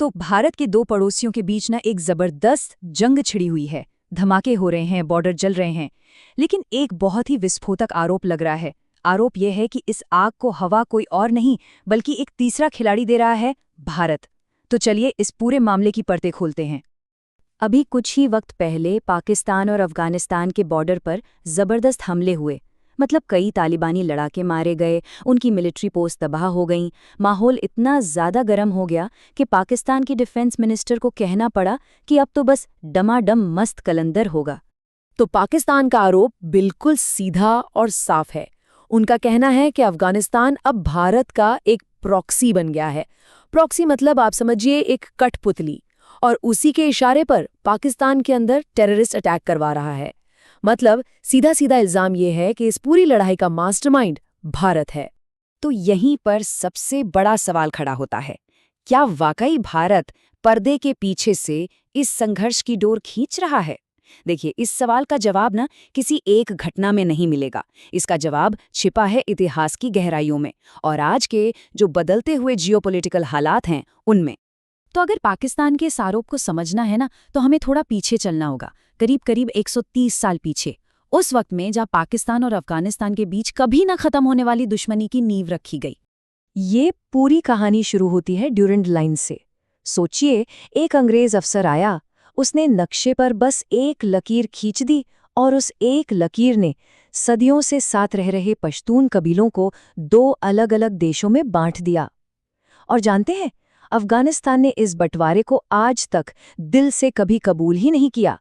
तो भारत के दो पड़ोसियों के बीच ना एक जबरदस्त जंग छिड़ी हुई है। धमाके हो रहे हैं, बॉर्डर जल रहे हैं। लेकिन एक बहुत ही विस्फोटक आरोप लग रहा है। आरोप यह है कि इस आग को हवा कोई और नहीं बल्कि एक तीसरा खिलाड़ी दे रहा है, भारत। तो चलिए इस पूरे मामले की परतें खोलते हैं। अभी कुछ ही वक्त पहले पाकिस्तान और अफगानिस्तान के बॉर्डर पर जबरदस्त हमले हुए। मतलब कई तालिबानी लड़ाके मारे गए, उनकी मिलिट्री पोस्ट तबाह हो गईं। माहौल इतना ज़्यादा गर्म हो गया कि पाकिस्तान के डिफेंस मिनिस्टर को कहना पड़ा कि अब तो बस डमाडम मस्त कलंदर होगा। तो पाकिस्तान का आरोप बिल्कुल सीधा और साफ है। उनका कहना है कि अफगानिस्तान अब भारत का एक प्रॉक्सी बन गया है। प्रॉक्सी मतलब आप समझिए एक कठपुतली, और उसी के इशारे पर पाकिस्तान के अंदर टेररिस्ट अटैक करवा रहा है। मतलब सीधा सीधा इल्जाम ये है कि इस पूरी लड़ाई का मास्टरमाइंड भारत है। तो यहीं पर सबसे बड़ा सवाल खड़ा होता है, क्या वाकई भारत पर्दे के पीछे से इस संघर्ष की डोर खींच रहा है? देखिए, इस सवाल का जवाब ना किसी एक घटना में नहीं मिलेगा। इसका जवाब छिपा है इतिहास की गहराइयों में और आज के जो बदलते हुए जियोपॉलिटिकल हालात हैं उनमें। तो अगर पाकिस्तान के इस आरोप को समझना है ना, तो हमें थोड़ा पीछे चलना होगा, करीब करीब 130 साल पीछे। उस वक्त में जब पाकिस्तान और अफगानिस्तान के बीच कभी न खत्म होने वाली दुश्मनी की नींव रखी गई। ये पूरी कहानी शुरू होती है ड्यूरेंट लाइन से। सोचिए, एक अंग्रेज अफसर आया, उसने नक्शे पर बस एक लकीर खींच दी और उस एक लकीर ने सदियों से साथ रह रहे पश्तून कबीलों को दो अलग अलग देशों में बांट दिया। और जानते हैं, अफगानिस्तान ने इस बंटवारे को आज तक दिल से कभी कबूल ही नहीं किया।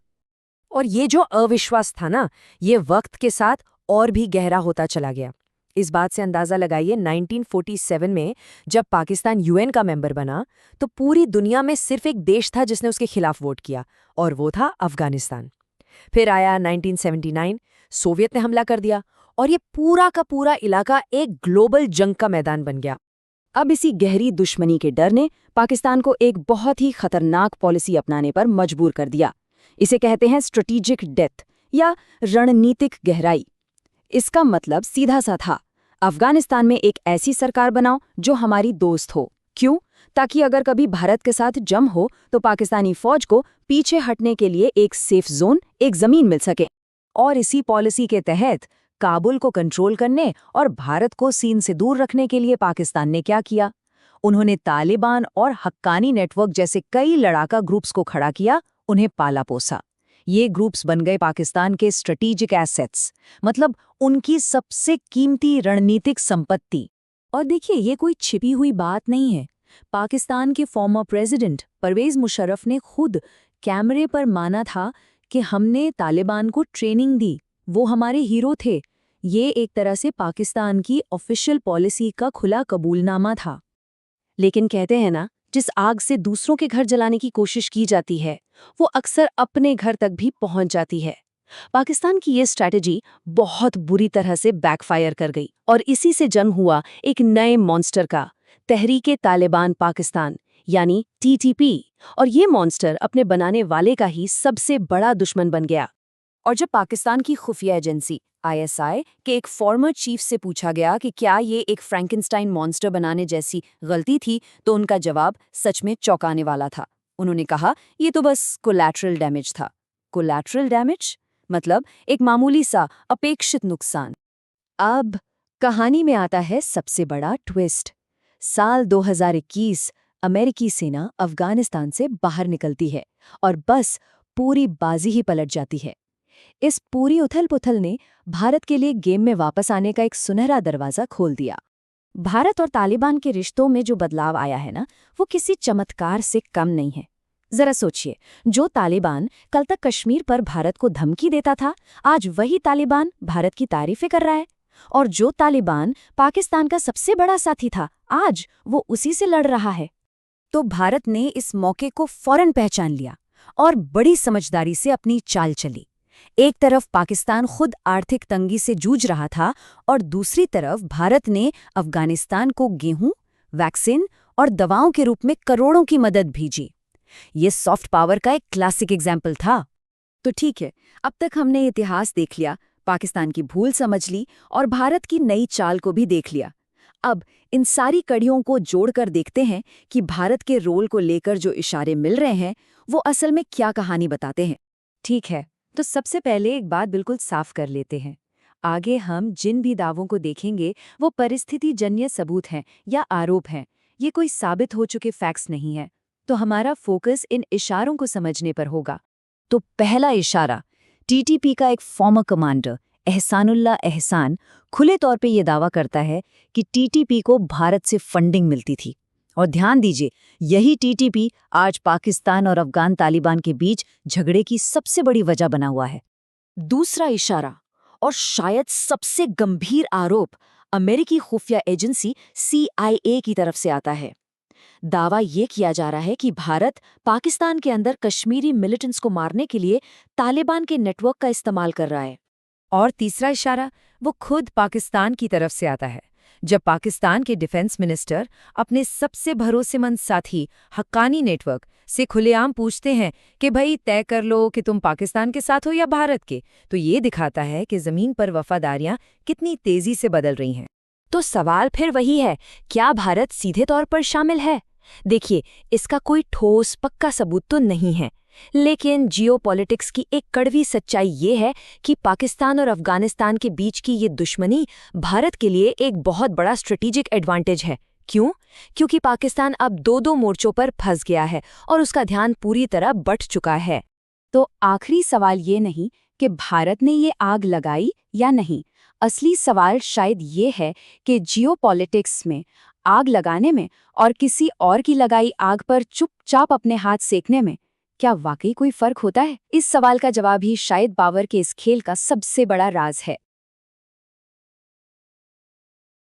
और ये जो अविश्वास था ना, ये वक्त के साथ और भी गहरा होता चला गया। इस बात से अंदाजा लगाइए, 1947 में जब पाकिस्तान यूएन का मेंबर बना तो पूरी दुनिया में सिर्फ एक देश था जिसने उसके खिलाफ वोट किया, और वो था अफगानिस्तान। फिर आया 1979, सोवियत ने हमला कर दिया और ये पूरा का पूरा इलाका एक ग्लोबल जंग का मैदान बन गया। अब इसी गहरी दुश्मनी के डर ने पाकिस्तान को एक बहुत ही खतरनाक पॉलिसी अपनाने पर मजबूर कर दिया। इसे कहते हैं स्ट्रेटेजिक डेथ या रणनीतिक गहराई। इसका मतलब सीधा सा था, अफगानिस्तान में एक ऐसी सरकार बनाओ जो हमारी दोस्त हो। क्यों? ताकि अगर कभी भारत के साथ जंग हो तो पाकिस्तानी फौज को पीछे हटने के लिए एक सेफ जोन, एक जमीन मिल सके। और इसी पॉलिसी के तहत काबुल को कंट्रोल करने और भारत को सीन से दूर रखने के लिए पाकिस्तान ने क्या किया? उन्होंने तालिबान और हक्कानी नेटवर्क जैसे कई लड़ाका ग्रुप्स को खड़ा किया, उन्हें पाला पोसा। ये ग्रुप्स बन गए पाकिस्तान के स्ट्रेटेजिक एसेट्स, मतलब उनकी सबसे कीमती रणनीतिक संपत्ति। और देखिए, ये कोई छिपी हुई बात नहीं है। पाकिस्तान के फॉर्मर प्रेसिडेंट परवेज मुशर्रफ ने खुद कैमरे पर माना था कि हमने तालिबान को ट्रेनिंग दी, वो हमारे हीरो थे। ये एक तरह से पाकिस्तान की ऑफिशियल पॉलिसी का खुला कबूलनामा था। लेकिन कहते हैं ना, जिस आग से दूसरों के घर जलाने की कोशिश की जाती है, वो अक्सर अपने घर तक भी पहुंच जाती है। पाकिस्तान की ये स्ट्रैटेजी बहुत बुरी तरह से बैकफायर कर गई और इसी से जन्म हुआ एक नए मॉन्स्टर का, तहरीके तालिबान पाकिस्तान यानी TTP। और ये मॉन्स्टर अपने बनाने वाले का ही सबसे बड़ा दुश्मन बन गया। और जब पाकिस्तान की खुफिया एजेंसी ISI के एक फॉर्मर चीफ से पूछा गया कि क्या ये एक फ्रैंकेनस्टाइन मॉन्स्टर बनाने जैसी गलती थी, तो उनका जवाब सच में चौंकाने वाला था। उन्होंने कहा, ये तो बस कोलैटरल डैमेज था। कोलैटरल डैमेज मतलब एक मामूली सा अपेक्षित नुकसान। अब कहानी में आता है सबसे बड़ा ट्विस्ट। साल 2021 अमेरिकी सेना अफगानिस्तान से बाहर निकलती है और बस पूरी बाजी ही पलट जाती है। इस पूरी उथल-पुथल ने भारत के लिए गेम में वापस आने का एक सुनहरा दरवाजा खोल दिया। भारत और तालिबान के रिश्तों में जो बदलाव आया है ना, वो किसी चमत्कार से कम नहीं है। जरा सोचिए, जो तालिबान कल तक कश्मीर पर भारत को धमकी देता था, आज वही तालिबान भारत की तारीफें कर रहा है। और जो तालिबान पाकिस्तान का सबसे बड़ा साथी था, आज वो उसी से लड़ रहा है। तो भारत ने इस मौके को फौरन पहचान लिया और बड़ी समझदारी से अपनी चाल चली। एक तरफ पाकिस्तान खुद आर्थिक तंगी से जूझ रहा था और दूसरी तरफ भारत ने अफगानिस्तान को गेहूं, वैक्सीन और दवाओं के रूप में करोड़ों की मदद भेजी। ये सॉफ्ट पावर का एक क्लासिक एग्जाम्पल था। तो ठीक है, अब तक हमने इतिहास देख लिया, पाकिस्तान की भूल समझ ली और भारत की नई चाल को भी देख लिया। अब इन सारी कड़ियों को जोड़कर देखते हैं कि भारत के रोल को लेकर जो इशारे मिल रहे हैं वो असल में क्या कहानी बताते हैं। ठीक है, तो सबसे पहले एक बात बिल्कुल साफ कर लेते हैं। आगे हम जिन भी दावों को देखेंगे वो परिस्थिति जन्य सबूत हैं या आरोप हैं, ये कोई साबित हो चुके फैक्ट्स नहीं है। तो हमारा फोकस इन इशारों को समझने पर होगा। तो पहला इशारा, टीटीपी का एक फॉर्मर कमांडर एहसानुल्लाह एहसान खुले तौर पे ये दावा करता है कि टीटीपी को भारत से फंडिंग मिलती थी। और ध्यान दीजिए, यही टीटीपी आज पाकिस्तान और अफगान तालिबान के बीच झगड़े की सबसे बड़ी वजह बना हुआ है। दूसरा इशारा और शायद सबसे गंभीर आरोप अमेरिकी खुफिया एजेंसी CIA की तरफ से आता है। दावा ये किया जा रहा है कि भारत पाकिस्तान के अंदर कश्मीरी मिलिटेंट्स को मारने के लिए तालिबान के नेटवर्क का इस्तेमाल कर रहा है। और तीसरा इशारा वो खुद पाकिस्तान की तरफ से आता है, जब पाकिस्तान के डिफेंस मिनिस्टर अपने सबसे भरोसेमंद साथी हक्कानी नेटवर्क से खुलेआम पूछते हैं कि भाई तय कर लो कि तुम पाकिस्तान के साथ हो या भारत के। तो ये दिखाता है कि ज़मीन पर वफादारियां कितनी तेज़ी से बदल रही हैं। तो सवाल फिर वही है, क्या भारत सीधे तौर पर शामिल है? देखिए, इसका कोई ठोस पक्का सबूत तो नहीं है, लेकिन जियोपॉलिटिक्स की एक कड़वी सच्चाई ये है कि पाकिस्तान और अफगानिस्तान के बीच की ये दुश्मनी भारत के लिए एक बहुत बड़ा स्ट्रेटेजिक एडवांटेज है। क्यों? क्योंकि पाकिस्तान अब दो मोर्चों पर फंस गया है और उसका ध्यान पूरी तरह बट चुका है। तो आखिरी सवाल ये नहीं कि भारत ने ये आग लगाई या नहीं, असली सवाल शायद ये है कि जियोपॉलिटिक्स में आग लगाने में और किसी और की लगाई आग पर चुपचाप अपने हाथ सेकने में क्या वाकई कोई फर्क होता है? इस सवाल का जवाब ही शायद बाबर के इस खेल का सबसे बड़ा राज है।